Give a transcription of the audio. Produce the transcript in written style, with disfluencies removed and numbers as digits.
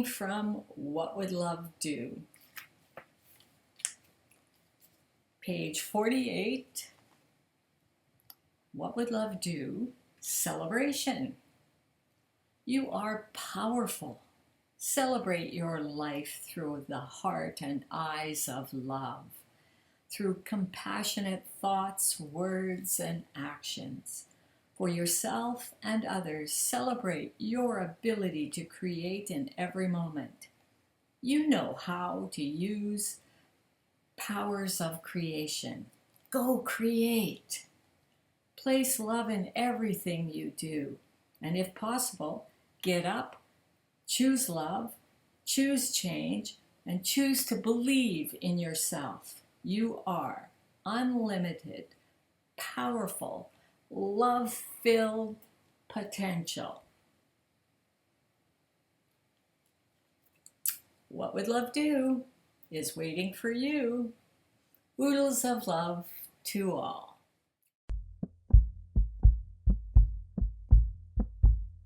From What Would Love Do? Page 48. What would love do? Celebration. You are powerful. Celebrate your life through the heart and eyes of love, through compassionate thoughts, words, and actions. For yourself and others, celebrate your ability to create in every moment. You know how to use powers of creation. Go create. Place love in everything you do. And if possible, get up, choose love, choose change, and choose to believe in yourself. You are unlimited, powerful, love-filled potential. What Would Love Do is waiting for you. Oodles of love to all.